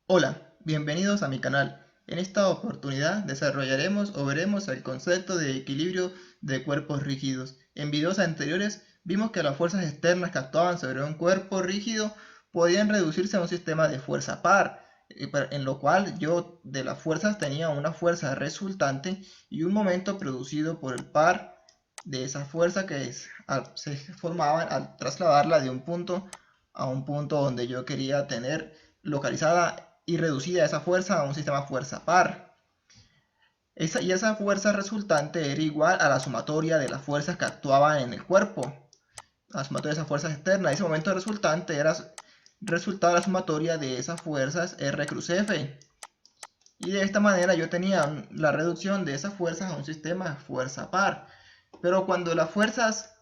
Hola, bienvenidos a mi canal. En esta oportunidad desarrollaremos o veremos el concepto de equilibrio de cuerpos rígidos. En videos anteriores vimos que las fuerzas externas que actuaban sobre un cuerpo rígido podían reducirse a un sistema de fuerza par, en lo cual yo de las fuerzas tenía una fuerza resultante y un momento producido por el par de esa fuerza se formaban al trasladarla de un punto a un punto donde yo quería tener localizada y reducida esa fuerza a un sistema fuerza par. Esa fuerza resultante era igual a la sumatoria de las fuerzas que actuaban en el cuerpo. La sumatoria de esas fuerzas externas. Ese momento resultante era resultado de la sumatoria de esas fuerzas R cruz F. Y de esta manera yo tenía la reducción de esas fuerzas a un sistema fuerza par. Pero cuando las fuerzas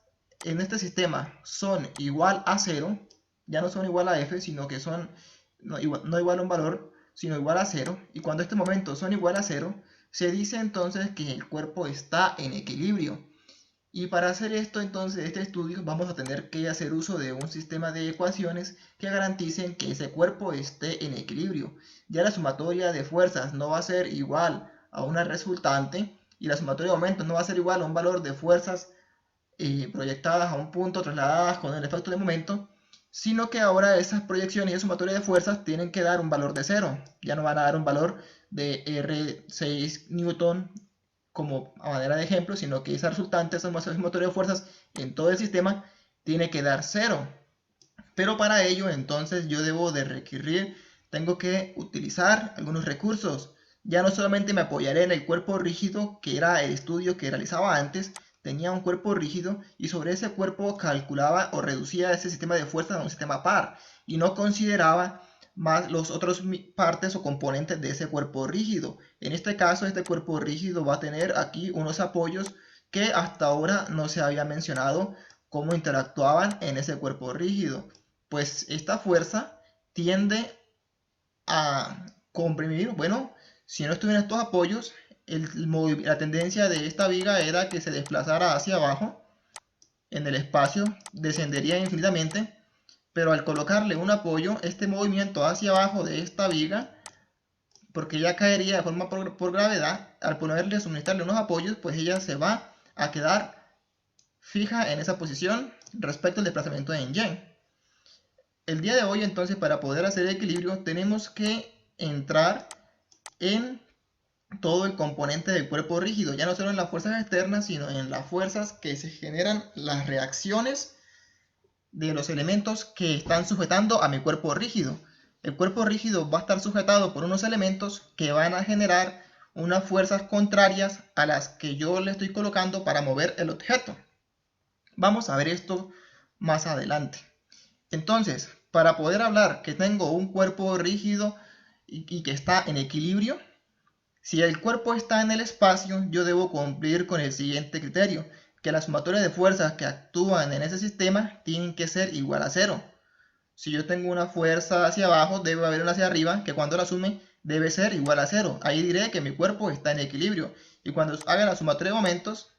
en este sistema son igual a 0, ya no son igual a F, sino que son no igual a un valor, sino igual a 0. Y cuando este momento son igual a 0, se dice entonces que el cuerpo está en equilibrio. Y para hacer esto, entonces, este estudio, vamos a tener que hacer uso de un sistema de ecuaciones que garanticen que ese cuerpo esté en equilibrio. Ya la sumatoria de fuerzas no va a ser igual a una resultante y la sumatoria de aumentos no va a ser igual a un valor de fuerzas proyectadas a un punto, trasladadas con el efecto de momento, sino que ahora esas proyecciones y sumatoria de fuerzas tienen que dar un valor de cero. Ya no van a dar un valor de R6 newton como a manera de ejemplo, sino que esa resultante, esa sumatoria de fuerzas en todo el sistema, tiene que dar cero. Pero para ello, entonces, yo debo de requerir, tengo que utilizar algunos recursos. Ya no solamente me apoyaré en el cuerpo rígido, que era el estudio que realizaba antes, tenía un cuerpo rígido y sobre ese cuerpo calculaba o reducía ese sistema de fuerzas a un sistema par y no consideraba más los otros partes o componentes de ese cuerpo rígido. En este caso, este cuerpo rígido va a tener aquí unos apoyos que hasta ahora no se había mencionado cómo interactuaban en ese cuerpo rígido. Pues esta fuerza tiende a comprimir, bueno, si no estuvieran estos apoyos, la tendencia de esta viga era que se desplazara hacia abajo en el espacio, descendería infinitamente, pero al colocarle un apoyo, este movimiento hacia abajo de esta viga, porque ya caería de forma por gravedad, al ponerle, suministrarle unos apoyos, pues ella se va a quedar fija en esa posición respecto al desplazamiento en Y. El día de hoy, entonces, para poder hacer equilibrio, tenemos que entrar en todo el componente del cuerpo rígido, ya no solo en las fuerzas externas, sino en las fuerzas que se generan las reacciones de los elementos que están sujetando a mi cuerpo rígido. El cuerpo rígido va a estar sujetado por unos elementos que van a generar unas fuerzas contrarias a las que yo le estoy colocando para mover el objeto. Vamos a ver esto más adelante. Entonces, para poder hablar que tengo un cuerpo rígido y que está en equilibrio, si el cuerpo está en el espacio, yo debo cumplir con el siguiente criterio, que la sumatoria de fuerzas que actúan en ese sistema tienen que ser igual a cero. Si yo tengo una fuerza hacia abajo, debe haber una hacia arriba, que cuando la sume debe ser igual a cero. Ahí diré que mi cuerpo está en equilibrio. Y cuando haga la sumatoria de momentos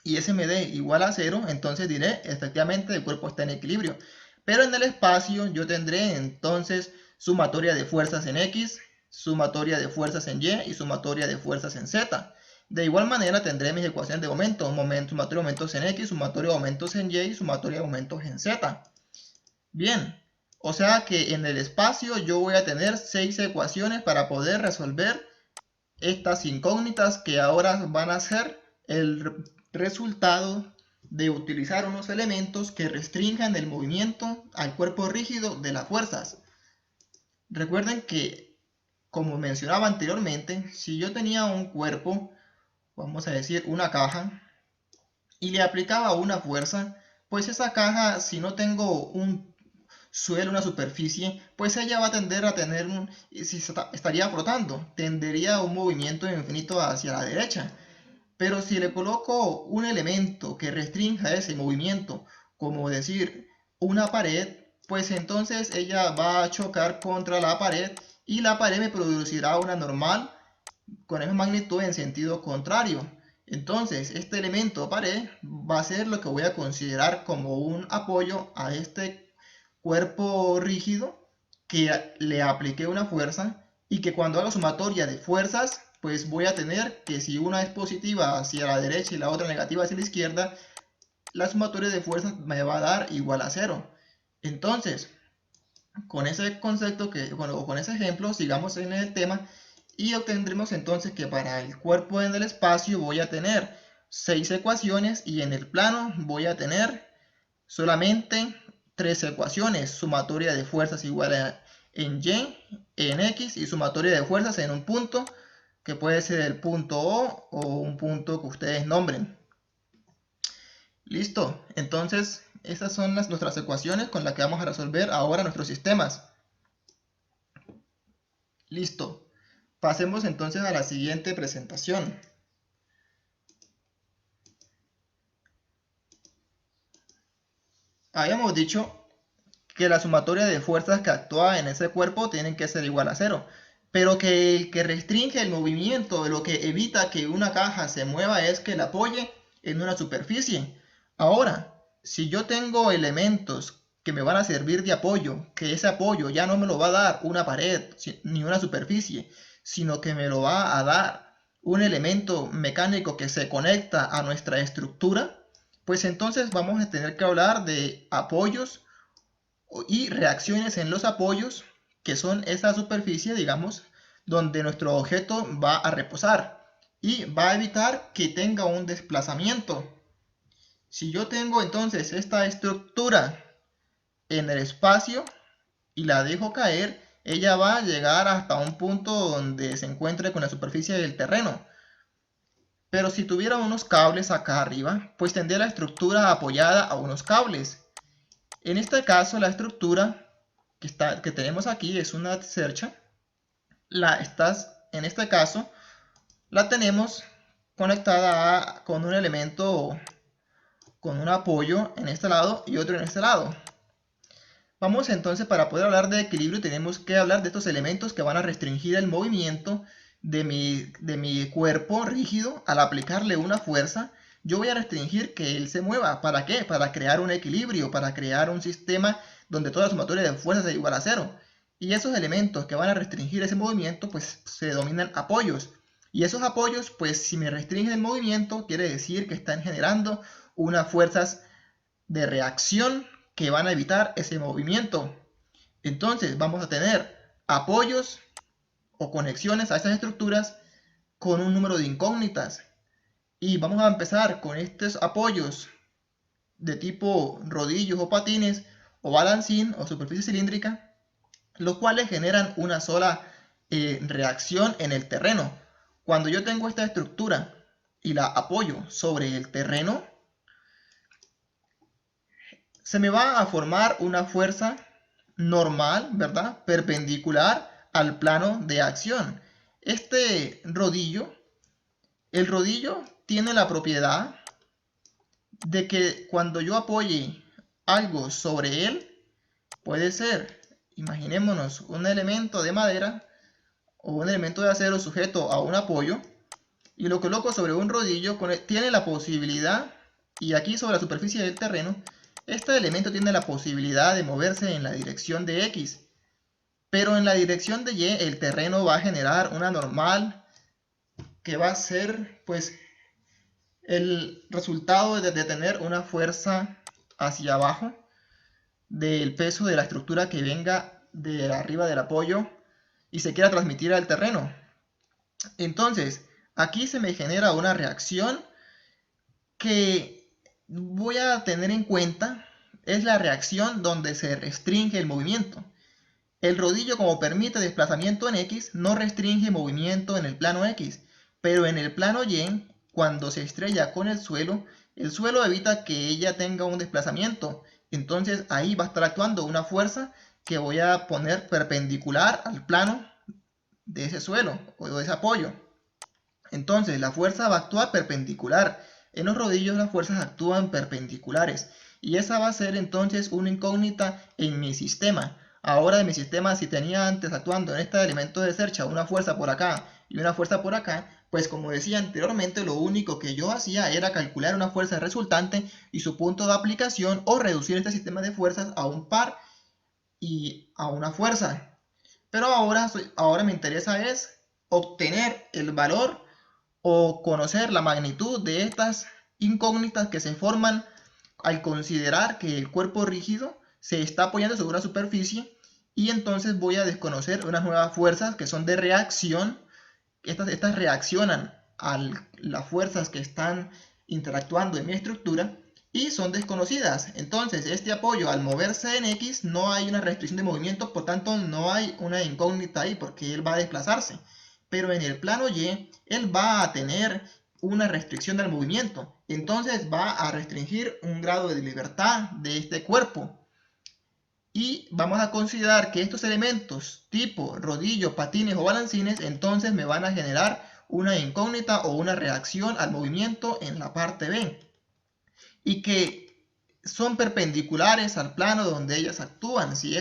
y ese me dé igual a cero, entonces diré efectivamente el cuerpo está en equilibrio. Pero en el espacio yo tendré entonces sumatoria de fuerzas en X, sumatoria de fuerzas en Y y sumatoria de fuerzas en Z. De igual manera tendré mis ecuaciones de momento, sumatoria de momentos en X, sumatoria de momentos en Y y sumatoria de momentos en Z. Bien, o sea que en el espacio yo voy a tener 6 ecuaciones para poder resolver estas incógnitas que ahora van a ser el resultado de utilizar unos elementos que restrinjan el movimiento al cuerpo rígido de las fuerzas. Recuerden que, como mencionaba anteriormente, si yo tenía un cuerpo, vamos a decir una caja, y le aplicaba una fuerza, pues esa caja, si no tengo un suelo, una superficie, pues ella va a tender a tener si estaría flotando, tendería a un movimiento infinito hacia la derecha. Pero si le coloco un elemento que restrinja ese movimiento, como decir una pared, pues entonces ella va a chocar contra la pared y la pared me producirá una normal con esa magnitud en sentido contrario. Entonces, este elemento pared va a ser lo que voy a considerar como un apoyo a este cuerpo rígido que le apliqué una fuerza y que cuando haga sumatoria de fuerzas, pues voy a tener que si una es positiva hacia la derecha y la otra negativa hacia la izquierda, la sumatoria de fuerzas me va a dar igual a 0. Entonces, con ese concepto o con ese ejemplo, sigamos en el tema y obtendremos entonces que para el cuerpo en el espacio voy a tener 6 ecuaciones y en el plano voy a tener solamente 3 ecuaciones, sumatoria de fuerzas igual a en Y, en X y sumatoria de fuerzas en un punto que puede ser el punto O un punto que ustedes nombren. Listo, entonces estas son nuestras ecuaciones con las que vamos a resolver ahora nuestros sistemas. Listo, pasemos entonces a la siguiente presentación. Habíamos dicho que la sumatoria de fuerzas que actúa en ese cuerpo tienen que ser igual a 0, pero que el que restringe el movimiento, lo que evita que una caja se mueva es que la apoye en una superficie. Ahora, si yo tengo elementos que me van a servir de apoyo, que ese apoyo ya no me lo va a dar una pared ni una superficie, sino que me lo va a dar un elemento mecánico que se conecta a nuestra estructura, pues entonces vamos a tener que hablar de apoyos y reacciones en los apoyos, que son esa superficie, digamos, donde nuestro objeto va a reposar y va a evitar que tenga un desplazamiento. Si yo tengo entonces esta estructura en el espacio y la dejo caer, ella va a llegar hasta un punto donde se encuentre con la superficie del terreno. Pero si tuviera unos cables acá arriba, pues tendría la estructura apoyada a unos cables. En este caso, la estructura que tenemos aquí es una cercha. En este caso, la tenemos conectada con un elemento, con un apoyo en este lado y otro en este lado. Vamos entonces, para poder hablar de equilibrio, tenemos que hablar de estos elementos que van a restringir el movimiento de mi cuerpo rígido. Al aplicarle una fuerza, yo voy a restringir que él se mueva. ¿Para qué? Para crear un equilibrio, para crear un sistema donde toda la sumatoria de fuerzas es igual a 0. Y esos elementos que van a restringir ese movimiento, pues se denominan apoyos. Y esos apoyos, pues si me restringen el movimiento, quiere decir que están generando unas fuerzas de reacción que van a evitar ese movimiento. Entonces vamos a tener apoyos o conexiones a esas estructuras con un número de incógnitas. Y vamos a empezar con estos apoyos de tipo rodillos o patines o balancín o superficie cilíndrica, los cuales generan una sola reacción en el terreno. Cuando yo tengo esta estructura y la apoyo sobre el terreno, se me va a formar una fuerza normal, ¿verdad? Perpendicular al plano de acción. Este rodillo, el rodillo tiene la propiedad de que cuando yo apoye algo sobre él, puede ser, imaginémonos, un elemento de madera o un elemento de acero sujeto a un apoyo y lo coloco sobre un rodillo, tiene la posibilidad, y aquí sobre la superficie del terreno, este elemento tiene la posibilidad de moverse en la dirección de X, pero en la dirección de Y el terreno va a generar una normal que va a ser pues el resultado de tener una fuerza hacia abajo del peso de la estructura que venga de arriba del apoyo y se quiera transmitir al terreno. Entonces, aquí se me genera una reacción que voy a tener en cuenta, es la reacción donde se restringe el movimiento. El rodillo, como permite desplazamiento en X, no restringe movimiento en el plano X, pero en el plano Y, cuando se estrella con el suelo evita que ella tenga un desplazamiento. Entonces ahí va a estar actuando una fuerza que voy a poner perpendicular al plano de ese suelo o de ese apoyo. Entonces la fuerza va a actuar perpendicular. En los rodillos las fuerzas actúan perpendiculares. Y esa va a ser entonces una incógnita en mi sistema. Ahora de mi sistema, si tenía antes actuando en este elemento de cercha una fuerza por acá y una fuerza por acá, pues como decía anteriormente, lo único que yo hacía era calcular una fuerza resultante y su punto de aplicación o reducir este sistema de fuerzas a un par y a una fuerza. Pero ahora me interesa es obtener el valor o conocer la magnitud de estas incógnitas que se forman al considerar que el cuerpo rígido se está apoyando sobre una superficie, y entonces voy a desconocer unas nuevas fuerzas que son de reacción. Estas reaccionan a las fuerzas que están interactuando en mi estructura y son desconocidas. Entonces, este apoyo al moverse en X no hay una restricción de movimiento, por tanto no hay una incógnita ahí porque él va a desplazarse. Pero en el plano Y, él va a tener una restricción del movimiento. Entonces va a restringir un grado de libertad de este cuerpo. Y vamos a considerar que estos elementos tipo rodillo, patines o balancines entonces me van a generar una incógnita o una reacción al movimiento en la parte B, y que son perpendiculares al plano donde ellas actúan. Si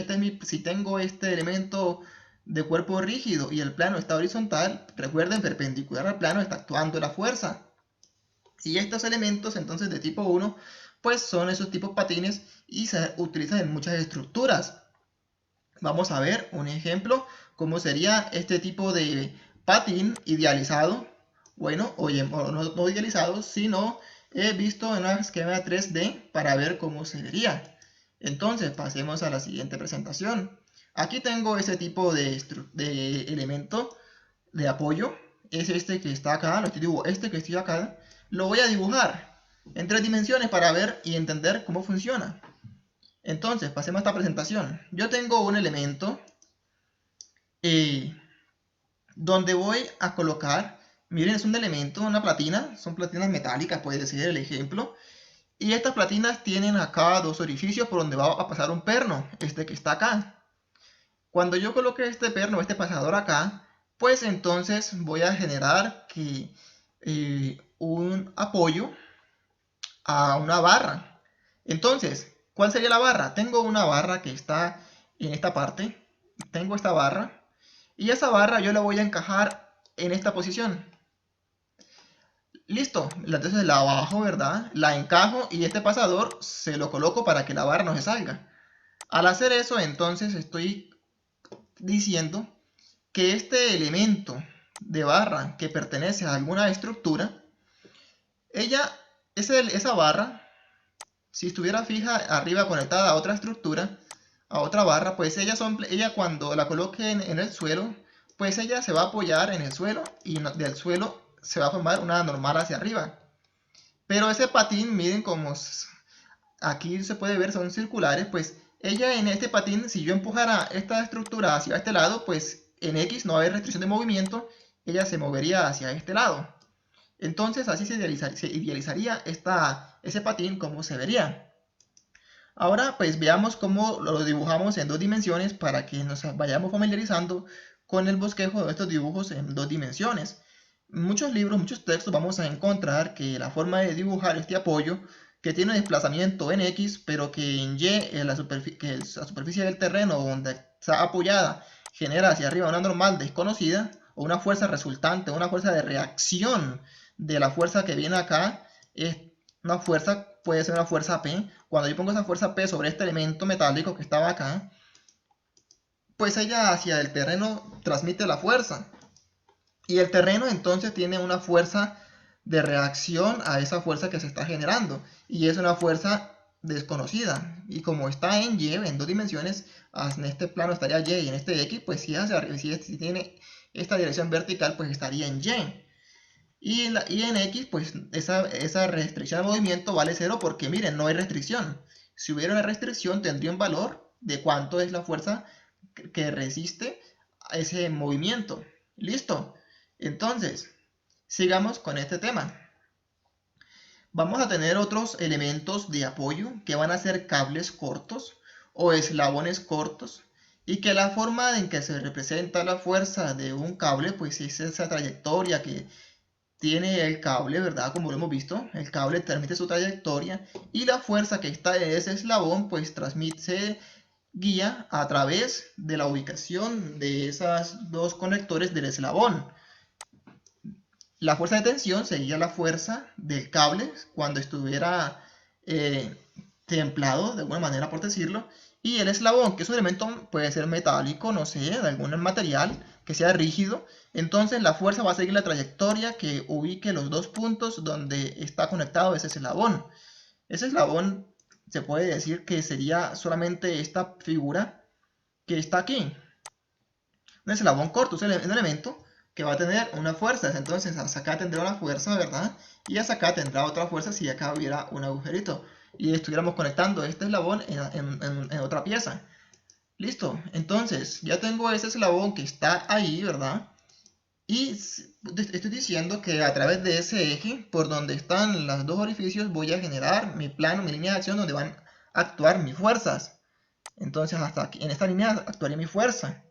tengo este elemento de cuerpo rígido y el plano está horizontal, recuerden, perpendicular al plano está actuando la fuerza. Y estos elementos entonces de tipo 1 pues son esos tipos patines y se utilizan en muchas estructuras. Vamos a ver un ejemplo, cómo sería este tipo de patín idealizado. Bueno, oye, no idealizado, sino he visto en un esquema 3D para ver cómo se vería. Entonces, pasemos a la siguiente presentación. Aquí tengo ese tipo de elemento de apoyo. Es este que está acá, este que estoy acá. Lo voy a dibujar en 3 dimensiones para ver y entender cómo funciona. Entonces, pasemos a esta presentación. Yo tengo un elemento donde voy a colocar, miren, es un elemento, una platina, son platinas metálicas, puede ser el ejemplo. Y estas platinas tienen acá 2 orificios por donde va a pasar un perno, este que está acá. Cuando yo coloque este perno, este pasador acá, pues entonces voy a generar un apoyo a una barra. Entonces, ¿cuál sería la barra? Tengo una barra que está en esta parte. Tengo esta barra. Y esa barra yo la voy a encajar en esta posición. Listo. Entonces la bajo, ¿verdad? La encajo y este pasador se lo coloco para que la barra no se salga. Al hacer eso, entonces estoy diciendo que este elemento de barra que pertenece a alguna estructura, esa barra, si estuviera fija arriba conectada a otra estructura, a otra barra, pues ella cuando la coloque en el suelo, pues ella se va a apoyar en el suelo y del suelo se va a formar una normal hacia arriba. Pero ese patín, miren como aquí se puede ver, son circulares, pues ella en este patín, si yo empujara esta estructura hacia este lado, pues en X no hay restricción de movimiento, ella se movería hacia este lado. Entonces así se idealizaría ese patín, como se vería. Ahora pues veamos cómo lo dibujamos en 2 dimensiones para que nos vayamos familiarizando con el bosquejo de estos dibujos en 2 dimensiones. En muchos libros, muchos textos vamos a encontrar que la forma de dibujar este apoyo, que tiene un desplazamiento en X, pero que en Y, la superficie del terreno donde está apoyada, genera hacia arriba una normal desconocida, o una fuerza resultante, una fuerza de reacción de la fuerza que viene acá, es una fuerza, puede ser una fuerza P. Cuando yo pongo esa fuerza P sobre este elemento metálico que estaba acá, pues ella hacia el terreno transmite la fuerza. Y el terreno entonces tiene una fuerza de reacción a esa fuerza que se está generando. Y es una fuerza desconocida. Y como está en Y, en 2 dimensiones, en este plano estaría Y y en este X, pues si tiene esta dirección vertical, pues estaría en Y. Y en X, pues esa restricción al movimiento vale 0 porque miren, no hay restricción. Si hubiera una restricción, tendría un valor de cuánto es la fuerza que resiste a ese movimiento. ¿Listo? Entonces, sigamos con este tema. Vamos a tener otros elementos de apoyo que van a ser cables cortos o eslabones cortos, y que la forma en que se representa la fuerza de un cable, pues es esa trayectoria que tiene el cable, ¿verdad? Como lo hemos visto, el cable transmite su trayectoria y la fuerza que está en ese eslabón pues se guía a través de la ubicación de esos 2 conectores del eslabón. La fuerza de tensión seguía la fuerza del cable cuando estuviera templado, de alguna manera por decirlo, Y el eslabón, que es un elemento, puede ser metálico, no sé, de algún material que sea rígido, entonces la fuerza va a seguir la trayectoria que ubique los dos puntos donde está conectado ese eslabón. Ese eslabón se puede decir que sería solamente esta figura que está aquí. Un eslabón corto es un elemento que va a tener una fuerza. Entonces hasta acá tendrá una fuerza, ¿verdad? Y hasta acá tendrá otra fuerza si acá hubiera un agujerito. Y estuviéramos conectando este eslabón en otra pieza. Listo. Entonces ya tengo ese eslabón que está ahí, ¿verdad? Y estoy diciendo que a través de ese eje, por donde están los dos orificios, voy a generar mi plano, mi línea de acción donde van a actuar mis fuerzas. Entonces hasta aquí, en esta línea actuaría mi fuerza.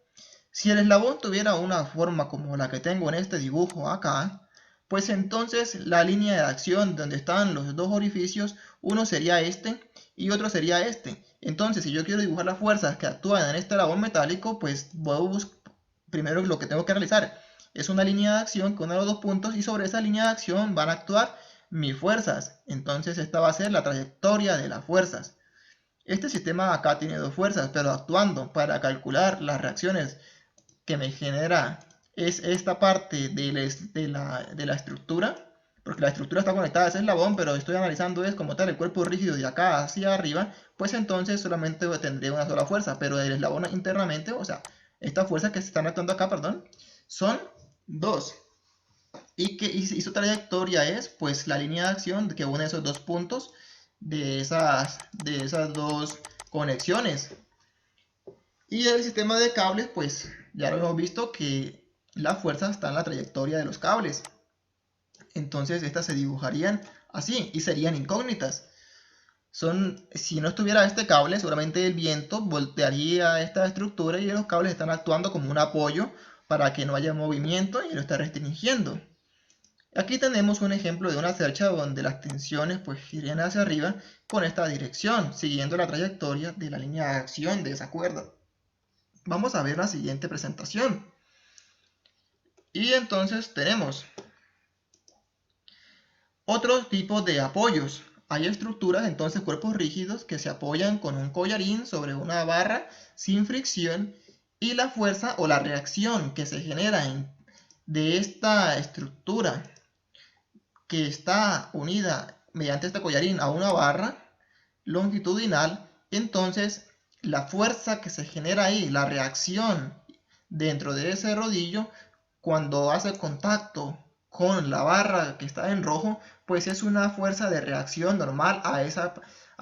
Si el eslabón tuviera una forma como la que tengo en este dibujo acá, pues entonces la línea de acción donde están los dos orificios, uno sería este y otro sería este. Entonces si yo quiero dibujar las fuerzas que actúan en este eslabón metálico, pues primero lo que tengo que realizar es una línea de acción que une los dos puntos y sobre esa línea de acción van a actuar mis fuerzas. Entonces esta va a ser la trayectoria de las fuerzas. Este sistema acá tiene dos fuerzas, pero actuando para calcular las reacciones que me genera es esta parte de la estructura, porque la estructura está conectada a ese eslabón, pero estoy analizando es como tal el cuerpo rígido de acá hacia arriba, pues entonces solamente tendré una sola fuerza, pero el eslabón internamente, o sea, estas fuerzas que se están actuando acá, perdón, son dos. Y su trayectoria es pues la línea de acción que une esos dos puntos de esas dos conexiones. Y el sistema de cables, pues ya lo hemos visto que la fuerza está en la trayectoria de los cables. Entonces estas se dibujarían así y serían incógnitas. Si no estuviera este cable, seguramente el viento voltearía esta estructura y los cables están actuando como un apoyo para que no haya movimiento y lo está restringiendo. Aquí tenemos un ejemplo de una cercha donde las tensiones pues irían hacia arriba con esta dirección, siguiendo la trayectoria de la línea de acción de esa cuerda. Vamos a ver la siguiente presentación. Y entonces tenemos otros tipos de apoyos. Hay estructuras, entonces cuerpos rígidos que se apoyan con un collarín sobre una barra sin fricción y la fuerza o la reacción que se genera de esta estructura que está unida mediante este collarín a una barra longitudinal, entonces la fuerza que se genera ahí, la reacción dentro de ese rodillo, cuando hace contacto con la barra que está en rojo, pues es una fuerza de reacción normal a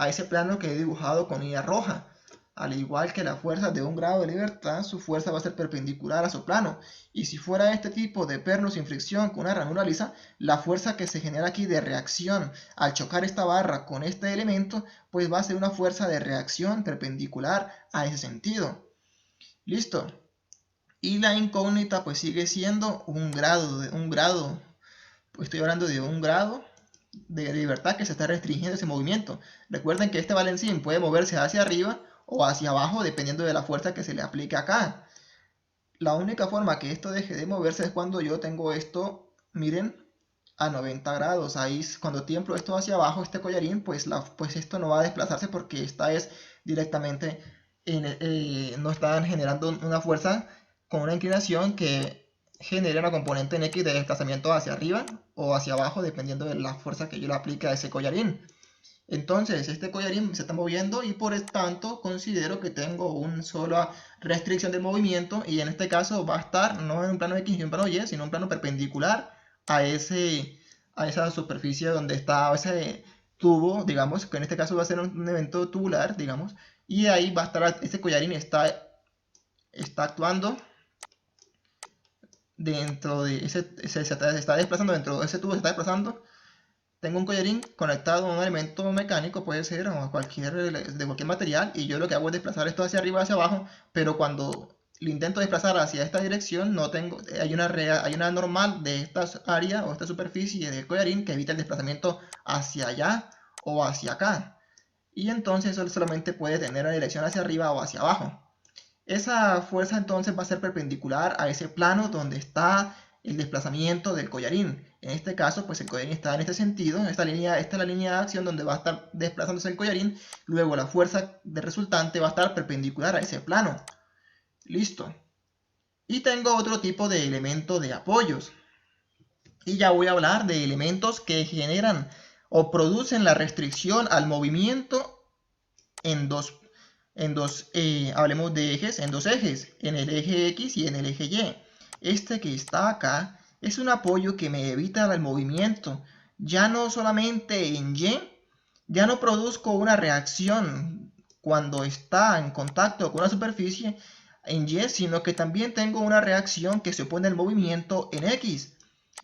ese plano que he dibujado con línea roja. Al igual que la fuerza de un grado de libertad, su fuerza va a ser perpendicular a su plano. Y si fuera este tipo de perno sin fricción con una ranura lisa, la fuerza que se genera aquí de reacción al chocar esta barra con este elemento, pues va a ser una fuerza de reacción perpendicular a ese sentido. Listo. Y la incógnita pues sigue siendo un grado, pues estoy hablando de un grado de libertad que se está restringiendo ese movimiento. Recuerden que este balancín puede moverse hacia arriba o hacia abajo dependiendo de la fuerza que se le aplique acá. La única forma que esto deje de moverse es cuando yo tengo esto, miren, a 90 grados. Ahí cuando tiemblo esto hacia abajo, este collarín, pues esto no va a desplazarse porque esta es directamente, no están generando una fuerza con una inclinación que genere una componente en X de desplazamiento hacia arriba o hacia abajo dependiendo de la fuerza que yo le aplique a ese collarín. Entonces este collarín se está moviendo y por tanto considero que tengo una sola restricción del movimiento y en este caso va a estar no en un plano X ni un plano Y, sino un plano perpendicular a esa superficie donde está ese tubo, digamos, que en este caso va a ser un evento tubular, digamos, y ahí va a estar, ese collarín está actuando dentro de se está desplazando dentro de ese tubo, se está desplazando. Tengo un collarín conectado a un elemento mecánico, puede ser o de cualquier material, y yo lo que hago es desplazar esto hacia arriba, hacia abajo, pero cuando lo intento desplazar hacia esta dirección, no tengo, hay una normal de esta área o esta superficie del collarín que evita el desplazamiento hacia allá o hacia acá. Y entonces eso solamente puede tener una dirección hacia arriba o hacia abajo. Esa fuerza entonces va a ser perpendicular a ese plano donde está el desplazamiento del collarín. En este caso, pues el collarín está en este sentido, esta es la línea de acción donde va a estar desplazándose el collarín, luego la fuerza de resultante va a estar perpendicular a ese plano. Listo. Y tengo otro tipo de elemento de apoyos. Y ya voy a hablar de elementos que generan o producen la restricción al movimiento hablemos de ejes, en dos ejes, en el eje X y en el eje Y. Este que está acá es un apoyo que me evita el movimiento. Ya no solamente en Y, ya no produzco una reacción cuando está en contacto con una superficie en Y, sino que también tengo una reacción que se opone al movimiento en X.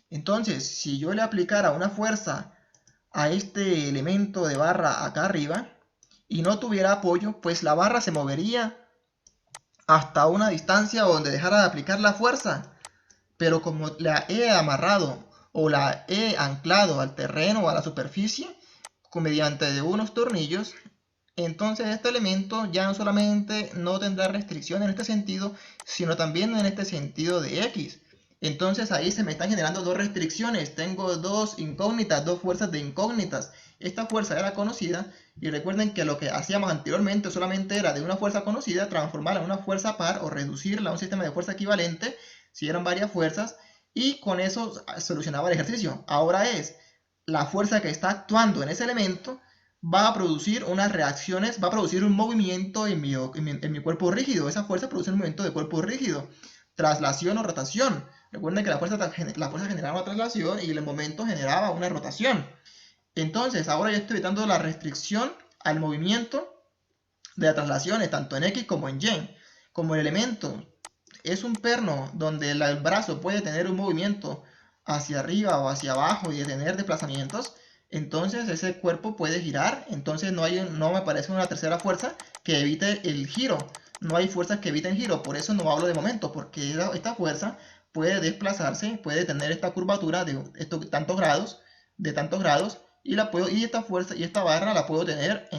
Entonces, si yo le aplicara una fuerza a este elemento de barra acá arriba y no tuviera apoyo, pues la barra se movería hasta una distancia donde dejara de aplicar la fuerza. Pero como la he amarrado o la he anclado al terreno o a la superficie mediante de unos tornillos, entonces este elemento ya no solamente no tendrá restricción en este sentido, sino también en este sentido de X. Entonces ahí se me están generando dos restricciones. Tengo dos incógnitas, dos fuerzas de incógnitas. Esta fuerza era conocida y recuerden que lo que hacíamos anteriormente solamente era de una fuerza conocida transformarla en una fuerza par o reducirla a un sistema de fuerza equivalente si eran varias fuerzas y con eso solucionaba el ejercicio. Ahora es la fuerza que está actuando en ese elemento va a producir unas reacciones, va a producir un movimiento en mi cuerpo rígido. Esa fuerza produce un movimiento de cuerpo rígido, traslación o rotación. Recuerden que la fuerza generaba una traslación y el momento generaba una rotación. Entonces, ahora yo estoy evitando la restricción al movimiento de las traslaciones, tanto en X como en Y. Como el elemento es un perno donde el brazo puede tener un movimiento hacia arriba o hacia abajo y tener desplazamientos, entonces ese cuerpo puede girar. Entonces no me parece una tercera fuerza que evite el giro. No hay fuerzas que eviten giro, por eso no hablo de momento, porque esta fuerza puede desplazarse, puede tener esta curvatura de tantos grados, y esta fuerza y esta barra la puedo tener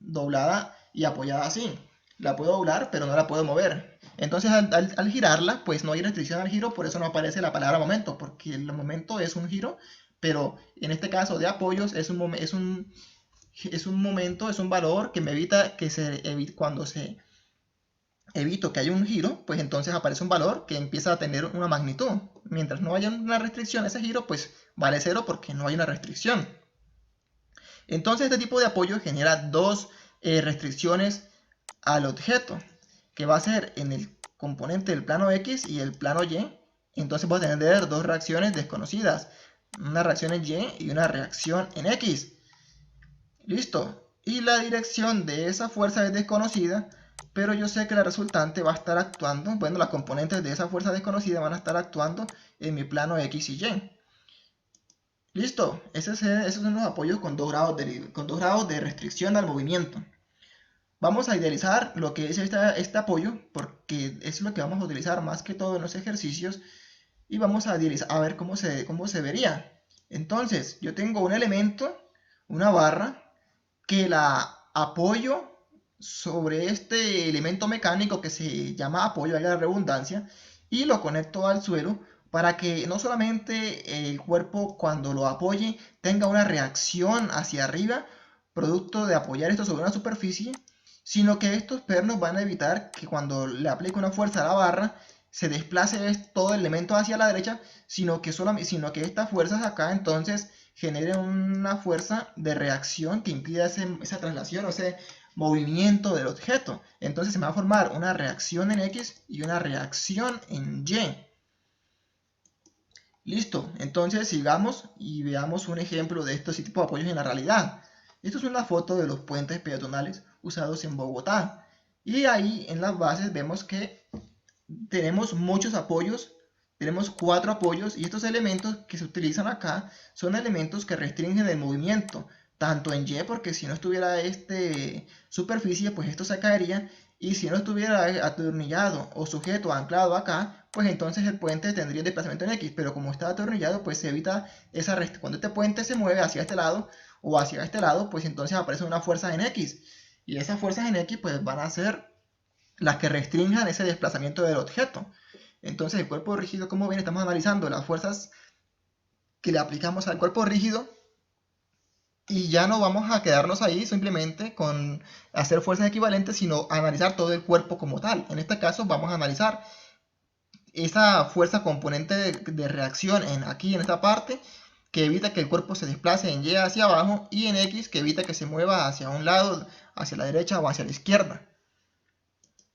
doblada y apoyada así. La puedo doblar, pero no la puedo mover. Entonces al girarla, pues no hay restricción al giro, por eso no aparece la palabra momento, porque el momento es un giro, pero en este caso de apoyos es un momento, es un valor que me evita cuando evito que haya un giro, pues entonces aparece un valor que empieza a tener una magnitud. Mientras no haya una restricción a ese giro, pues vale 0 porque no hay una restricción. Entonces este tipo de apoyo genera dos restricciones al objeto, que va a ser en el componente del plano X y el plano Y. Entonces voy a tener dos reacciones desconocidas, una reacción en Y y una reacción en X. Listo. Y la dirección de esa fuerza es desconocida, pero yo sé que la resultante va a estar actuando, bueno, las componentes de esa fuerza desconocida van a estar actuando en mi plano X y Y. Listo, esos son los apoyos con 2 grados de restricción al movimiento. Vamos a idealizar lo que es este apoyo, porque es lo que vamos a utilizar más que todo en los ejercicios, y vamos a ver cómo se vería. Entonces, yo tengo un elemento, una barra, que la apoyo sobre este elemento mecánico que se llama apoyo, valga la redundancia, y lo conecto al suelo para que no solamente el cuerpo cuando lo apoye tenga una reacción hacia arriba, producto de apoyar esto sobre una superficie, sino que estos pernos van a evitar que cuando le aplique una fuerza a la barra se desplace todo el elemento hacia la derecha, sino que estas fuerzas acá entonces generen una fuerza de reacción que impida esa traslación o ese movimiento del objeto. Entonces se me va a formar una reacción en X y una reacción en Y. Listo, entonces sigamos y veamos un ejemplo de estos tipos de apoyos en la realidad. Esto es una foto de los puentes peatonales usados en Bogotá. Y ahí en las bases vemos que tenemos muchos apoyos, tenemos 4 apoyos, y estos elementos que se utilizan acá son elementos que restringen el movimiento, tanto en Y, porque si no estuviera superficie, pues esto se caería, y si no estuviera atornillado o sujeto, anclado acá, pues entonces el puente tendría desplazamiento en X, pero como está atornillado, pues se evita esa restricción. Cuando este puente se mueve hacia este lado o hacia este lado, pues entonces aparece una fuerza en X, y esas fuerzas en X pues van a ser las que restrinjan ese desplazamiento del objeto. Entonces el cuerpo rígido, como ven, estamos analizando las fuerzas que le aplicamos al cuerpo rígido y ya no vamos a quedarnos ahí simplemente con hacer fuerzas equivalentes, sino analizar todo el cuerpo como tal. En este caso vamos a analizar esa fuerza componente de reacción aquí en esta parte, que evita que el cuerpo se desplace en Y hacia abajo, y en X, que evita que se mueva hacia un lado, hacia la derecha o hacia la izquierda.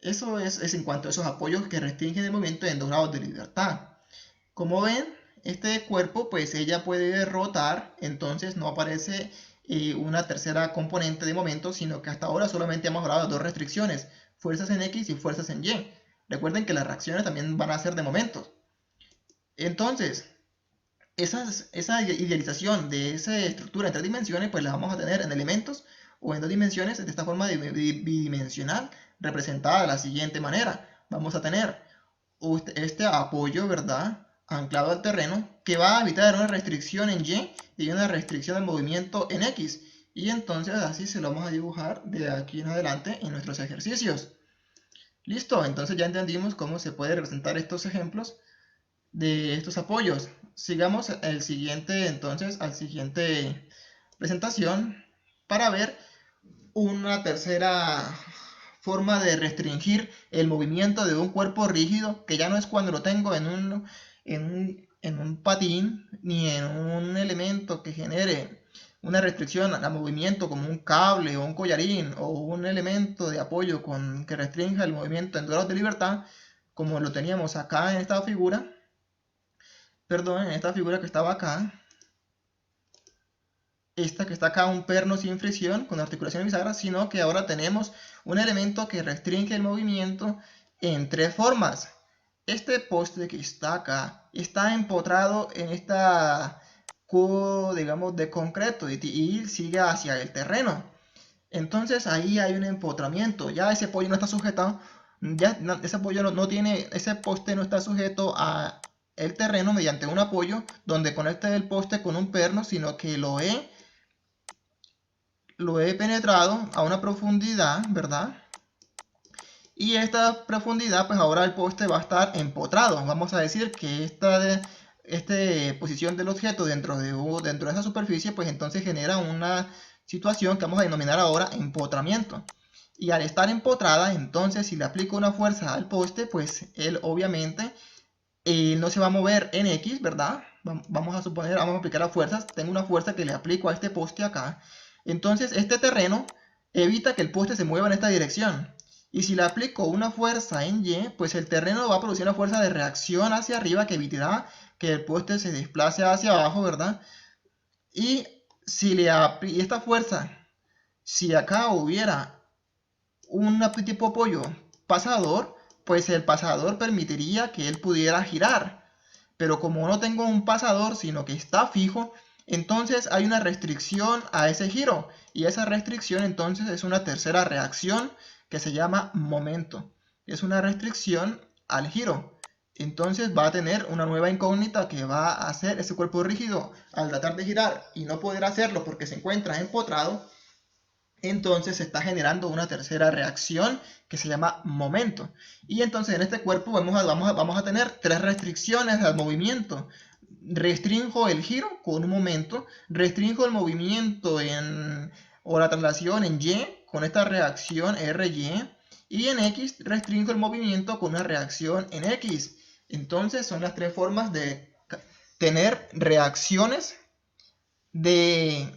Eso es en cuanto a esos apoyos que restringen el movimiento en 2 grados de libertad. Como ven, este cuerpo pues ella puede rotar, entonces no aparece una tercera componente de momento, sino que hasta ahora solamente hemos hablado de 2 restricciones, fuerzas en X y fuerzas en Y. Recuerden que las reacciones también van a ser de momentos. Entonces, esa idealización de esa estructura en 3 dimensiones, pues la vamos a tener en elementos o en 2 dimensiones de esta forma bidimensional, representada de la siguiente manera. Vamos a tener este apoyo, ¿verdad?, anclado al terreno, que va a evitar una restricción en Y una restricción del movimiento en X. Y entonces así se lo vamos a dibujar de aquí en adelante en nuestros ejercicios. Listo, entonces ya entendimos cómo se puede representar estos ejemplos de estos apoyos. Sigamos entonces al siguiente presentación para ver una tercera forma de restringir el movimiento de un cuerpo rígido, que ya no es cuando lo tengo en un patín ni en un elemento que genere una restricción al movimiento como un cable o un collarín o un elemento de apoyo que restrinja el movimiento en grados de libertad, como lo teníamos acá en esta figura, perdón, en esta figura que estaba acá, esta que está acá, un perno sin fricción con articulación bisagra, sino que ahora tenemos un elemento que restringe el movimiento en 3 formas. Este poste que está acá está empotrado en esta cubo, digamos, de concreto y sigue hacia el terreno. Entonces ahí hay un empotramiento. Ya ese apoyo no está sujetado, ya ese apoyo no tiene, ese poste no está sujeto a el terreno mediante un apoyo donde conecta el poste con un perno, sino que lo he penetrado a una profundidad, ¿verdad? Y esta profundidad, pues ahora el poste va a estar empotrado. Vamos a decir que esta posición del objeto dentro de esa superficie, pues entonces genera una situación que vamos a denominar ahora empotramiento. Y al estar empotrada, entonces si le aplico una fuerza al poste, pues él obviamente no se va a mover en X, ¿verdad? Vamos a suponer, vamos a aplicar las fuerzas. Tengo una fuerza que le aplico a este poste acá. Entonces este terreno evita que el poste se mueva en esta dirección. Y si le aplico una fuerza en Y, pues el terreno va a producir una fuerza de reacción hacia arriba que evitará que el poste se desplace hacia abajo, ¿verdad? Y si esta fuerza, si acá hubiera un tipo de apoyo pasador, pues el pasador permitiría que él pudiera girar. Pero como no tengo un pasador, sino que está fijo, entonces hay una restricción a ese giro. Y esa restricción entonces es una tercera reacción que se llama momento. Es una restricción al giro. Entonces va a tener una nueva incógnita que va a hacer ese cuerpo rígido al tratar de girar y no poder hacerlo porque se encuentra empotrado. Entonces se está generando una tercera reacción que se llama momento. Y entonces en este cuerpo vamos a tener 3 restricciones al movimiento. Restringo el giro con un momento, restringo el movimiento o la traslación en Y con esta reacción RY, y en X restringo el movimiento con una reacción en X. Entonces son las 3 formas de tener reacciones de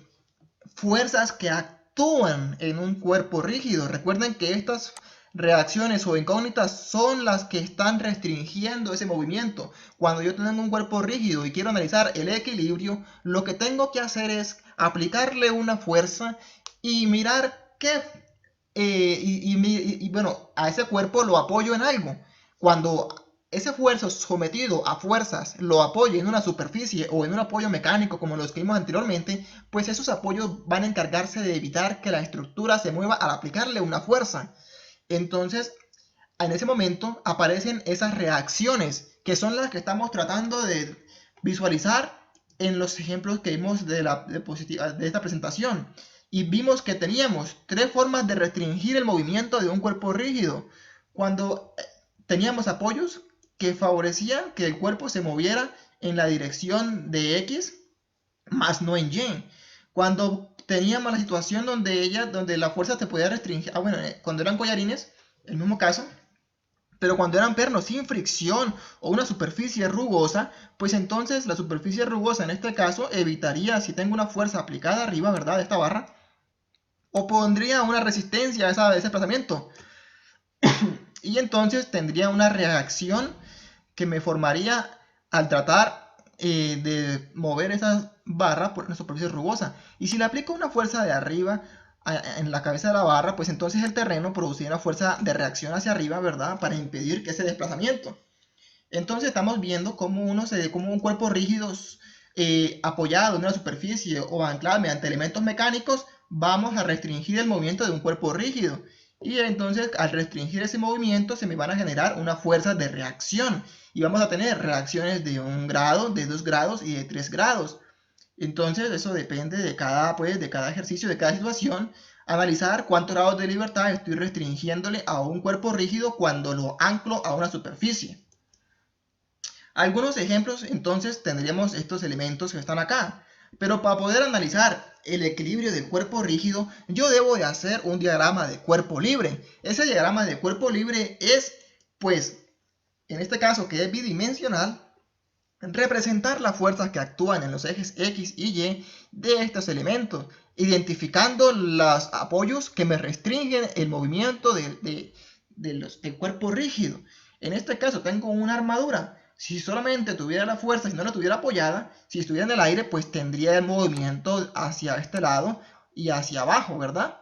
fuerzas que actúan en un cuerpo rígido. Recuerden que estas reacciones o incógnitas son las que están restringiendo ese movimiento. Cuando yo tengo un cuerpo rígido y quiero analizar el equilibrio, lo que tengo que hacer es aplicarle una fuerza y mirar qué, bueno, a ese cuerpo lo apoyo en algo. Cuando ese esfuerzo sometido a fuerzas lo apoye en una superficie o en un apoyo mecánico como los que vimos anteriormente, pues esos apoyos van a encargarse de evitar que la estructura se mueva al aplicarle una fuerza. Entonces, en ese momento aparecen esas reacciones que son las que estamos tratando de visualizar en los ejemplos que vimos de esta presentación. Y vimos que teníamos 3 formas de restringir el movimiento de un cuerpo rígido. Cuando teníamos apoyos que favorecían que el cuerpo se moviera en la dirección de X, más no en Y. Cuando teníamos la situación donde la fuerza te podía restringir, bueno, cuando eran collarines, el mismo caso, pero cuando eran pernos sin fricción o una superficie rugosa, pues entonces la superficie rugosa en este caso evitaría, si tengo una fuerza aplicada arriba, ¿verdad?, de esta barra, o pondría una resistencia a ese desplazamiento. Y entonces tendría una reacción que me formaría al tratar de mover esas barras por una superficie rugosa. Y si le aplico una fuerza de arriba en la cabeza de la barra, pues entonces el terreno produciría una fuerza de reacción hacia arriba, ¿verdad?, para impedir que ese desplazamiento. Entonces estamos viendo cómo un cuerpo rígido apoyado en una superficie o anclado mediante elementos mecánicos, vamos a restringir el movimiento de un cuerpo rígido. Y entonces al restringir ese movimiento se me van a generar una fuerza de reacción. Y vamos a tener reacciones de 1 grado, de 2 grados y de 3 grados. Entonces eso depende de cada ejercicio, de cada situación. Analizar cuántos grados de libertad estoy restringiéndole a un cuerpo rígido cuando lo anclo a una superficie. Algunos ejemplos, entonces, tendríamos estos elementos que están acá. Pero para poder analizar el equilibrio del cuerpo rígido, yo debo de hacer un diagrama de cuerpo libre. Ese diagrama de cuerpo libre es, pues, en este caso que es bidimensional, representar las fuerzas que actúan en los ejes X y Y de estos elementos, identificando los apoyos que me restringen el movimiento del cuerpo rígido. En este caso tengo una armadura. Si solamente tuviera la fuerza, si no la tuviera apoyada, si estuviera en el aire, pues tendría el movimiento hacia este lado y hacia abajo, ¿verdad?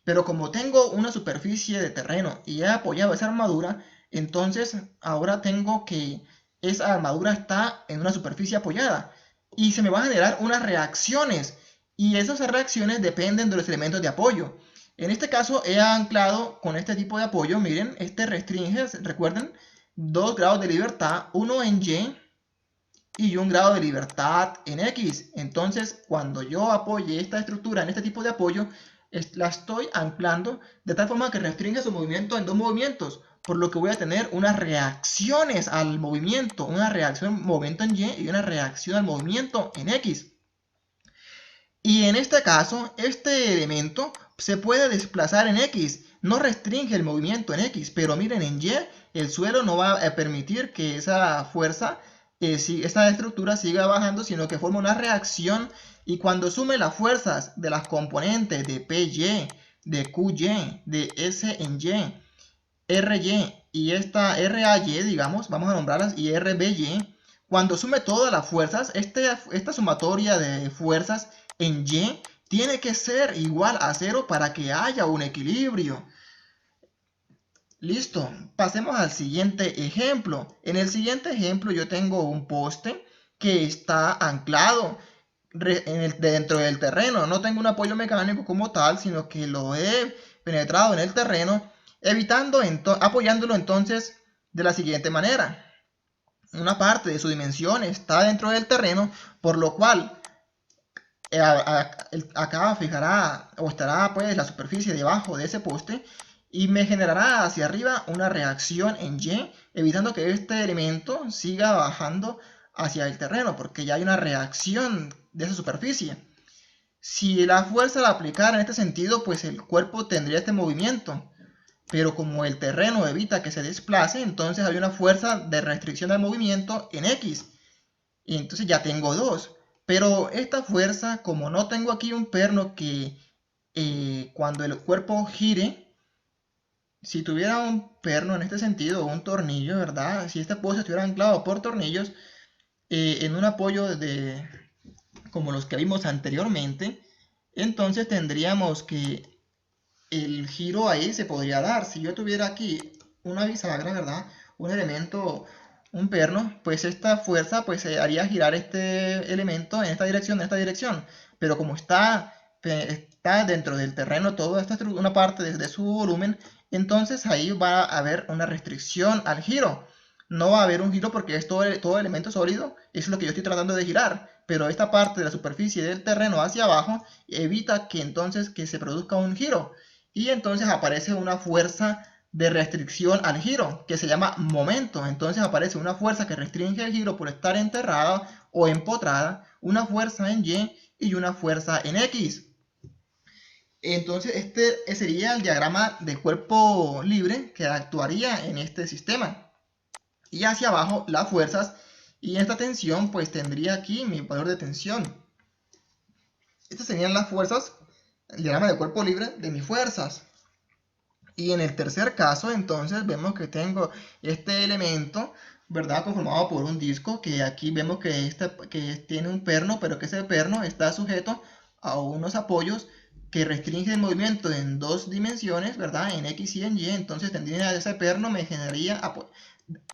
Pero como tengo una superficie de terreno y he apoyado esa armadura, entonces ahora tengo que esa armadura está en una superficie apoyada y se me van a generar unas reacciones, y esas reacciones dependen de los elementos de apoyo. En este caso he anclado con este tipo de apoyo, miren, este restringe, recuerden, 2 grados de libertad, 1 en Y 1 grado de libertad en X. Entonces, cuando yo apoye esta estructura en este tipo de apoyo, la estoy anclando de tal forma que restringe su movimiento en 2 movimientos, por lo que voy a tener unas reacciones al movimiento, una reacción movimiento en Y y una reacción al movimiento en X. Y en este caso, este elemento se puede desplazar en X, no restringe el movimiento en X, pero miren, en Y el suelo no va a permitir que esa fuerza, esta estructura siga bajando, sino que forma una reacción, y cuando sume las fuerzas de las componentes de PY, de QY, de S en Y, RY y esta RAY, digamos, vamos a nombrarlas, y RBY, cuando sume todas las fuerzas, esta sumatoria de fuerzas en Y tiene que ser igual a 0 para que haya un equilibrio. Listo, pasemos al siguiente ejemplo. En el siguiente ejemplo yo tengo un poste que está anclado dentro del terreno. No tengo un apoyo mecánico como tal, sino que lo he penetrado en el terreno, apoyándolo entonces de la siguiente manera. Una parte de su dimensión está dentro del terreno, por lo cual acá fijará o estará pues la superficie debajo de ese poste y me generará hacia arriba una reacción en Y, evitando que este elemento siga bajando hacia el terreno, porque ya hay una reacción de esa superficie. Si la fuerza la aplicara en este sentido, pues el cuerpo tendría este movimiento, pero como el terreno evita que se desplace, entonces hay una fuerza de restricción del movimiento en X, y entonces ya tengo 2. Pero esta fuerza, como no tengo aquí un perno que cuando el cuerpo gire, si tuviera un perno en este sentido, o un tornillo, ¿verdad? Si este poste estuviera anclado por tornillos, en un apoyo como los que vimos anteriormente, entonces tendríamos que el giro ahí se podría dar. Si yo tuviera aquí una bisagra, ¿verdad? Un elemento, un perno, pues esta fuerza pues haría girar este elemento en esta dirección, pero como está dentro del terreno toda una parte de su volumen, entonces ahí va a haber una restricción al giro. No va a haber un giro porque es todo elemento sólido, eso es lo que yo estoy tratando de girar, pero esta parte de la superficie del terreno hacia abajo evita que entonces que se produzca un giro, y entonces aparece una fuerza de restricción al giro, que se llama momento. Entonces aparece una fuerza que restringe el giro por estar enterrada o empotrada, una fuerza en Y una fuerza en X. Entonces este sería el diagrama de cuerpo libre que actuaría en este sistema. Y hacia abajo las fuerzas, y esta tensión pues tendría aquí mi valor de tensión. Estas serían las fuerzas, el diagrama de cuerpo libre de mis fuerzas. Y en el tercer caso, entonces, vemos que tengo este elemento, ¿verdad? Conformado por un disco, que aquí vemos que tiene un perno, pero que ese perno está sujeto a unos apoyos que restringen el movimiento en dos dimensiones, ¿verdad? En X y en Y. Entonces, tendría ese perno me generaría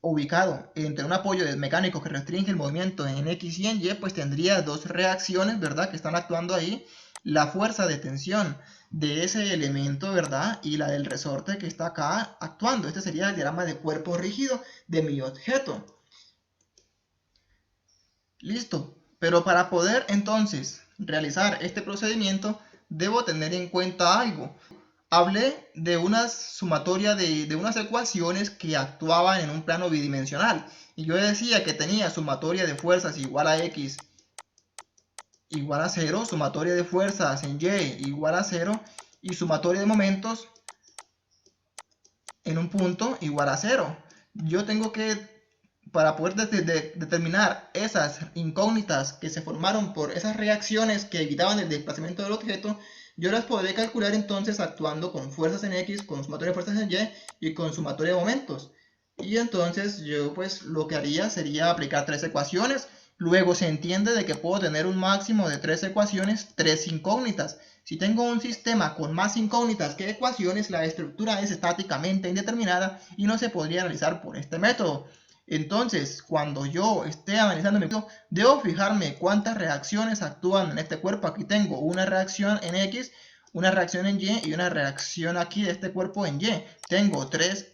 ubicado entre un apoyo mecánico que restringe el movimiento en X y en Y, pues tendría dos reacciones, ¿verdad? Que están actuando ahí. La fuerza de tensión de ese elemento, ¿verdad? Y la del resorte que está acá actuando. Este sería el diagrama de cuerpo rígido de mi objeto. Listo. Pero para poder entonces realizar este procedimiento, debo tener en cuenta algo. Hablé de una sumatoria de unas ecuaciones que actuaban en un plano bidimensional. Y yo decía que tenía sumatoria de fuerzas igual a X igual a 0, sumatoria de fuerzas en Y igual a 0 y sumatoria de momentos en un punto igual a 0. Yo tengo que, para poder determinar esas incógnitas que se formaron por esas reacciones que evitaban el desplazamiento del objeto, yo las podré calcular entonces actuando con fuerzas en X, con sumatoria de fuerzas en Y y con sumatoria de momentos. Y entonces yo pues lo que haría sería aplicar tres ecuaciones. Luego se entiende de que puedo tener un máximo de tres ecuaciones, tres incógnitas. Si tengo un sistema con más incógnitas que ecuaciones, la estructura es estáticamente indeterminada y no se podría realizar por este método. Entonces, cuando yo esté analizando mi método, debo fijarme cuántas reacciones actúan en este cuerpo. Aquí tengo una reacción en X, una reacción en Y y una reacción aquí de este cuerpo en Y. Tengo tres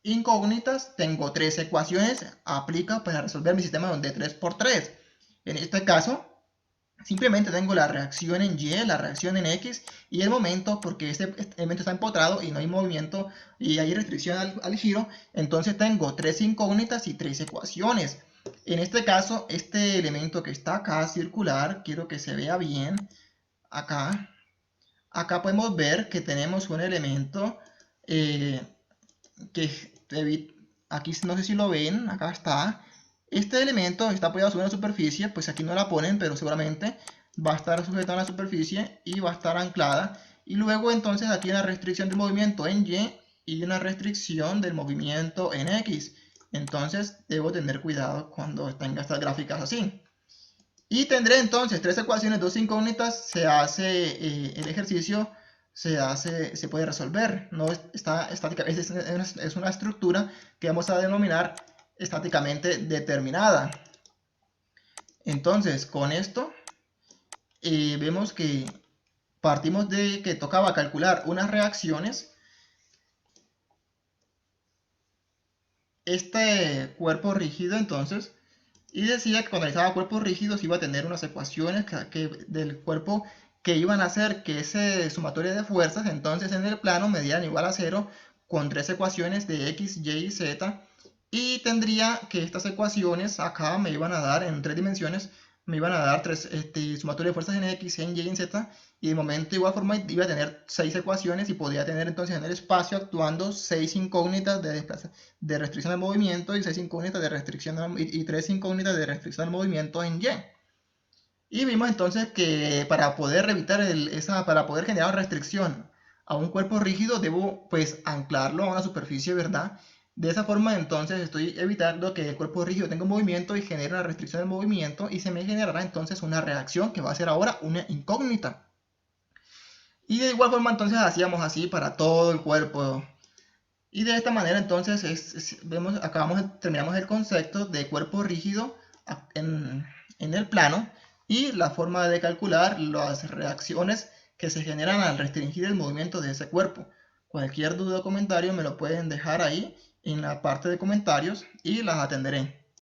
incógnitas, tengo tres ecuaciones, aplica para resolver mi sistema de 3 por 3. En este caso, simplemente tengo la reacción en Y, la reacción en X y el momento, porque este elemento está empotrado y no hay movimiento y hay restricción al giro, entonces tengo tres incógnitas y tres ecuaciones. En este caso, este elemento que está acá, circular, quiero que se vea bien, acá podemos ver que tenemos un elemento que aquí no sé si lo ven, acá está. Este elemento está apoyado sobre una superficie, pues aquí no la ponen, pero seguramente va a estar sujetada a la superficie y va a estar anclada. Y luego entonces aquí hay una restricción del movimiento en Y una restricción del movimiento en X. Entonces debo tener cuidado cuando tenga estas gráficas así. Y tendré entonces tres ecuaciones, dos incógnitas, se hace el ejercicio se puede resolver, no está estática, es una estructura que vamos a denominar estáticamente determinada. Entonces, con esto vemos que partimos de que tocaba calcular unas reacciones. Este cuerpo rígido, entonces, y decía que cuando analizaba cuerpos rígidos iba a tener unas ecuaciones del cuerpo que iban a hacer que ese sumatoria de fuerzas, entonces en el plano me dieran igual a 0 con tres ecuaciones de X, Y y Z. Y tendría que estas ecuaciones acá me iban a dar en tres dimensiones, me iban a dar tres sumatoria de fuerzas en X, en Y y en Z. Y de momento de igual forma iba a tener seis ecuaciones y podría tener entonces en el espacio actuando seis incógnitas de restricción al movimiento y seis incógnitas de restricción y tres incógnitas de restricción al movimiento en Y. Y vimos entonces que para poder evitar para poder generar restricción a un cuerpo rígido debo pues anclarlo a una superficie, ¿verdad? De esa forma entonces estoy evitando que el cuerpo rígido tenga un movimiento y genere una restricción del movimiento y se me generará entonces una reacción que va a ser ahora una incógnita. Y de igual forma entonces hacíamos así para todo el cuerpo. Y de esta manera entonces terminamos el concepto de cuerpo rígido en el plano y la forma de calcular las reacciones que se generan al restringir el movimiento de ese cuerpo. Cualquier duda o comentario me lo pueden dejar ahí en la parte de comentarios y las atenderé.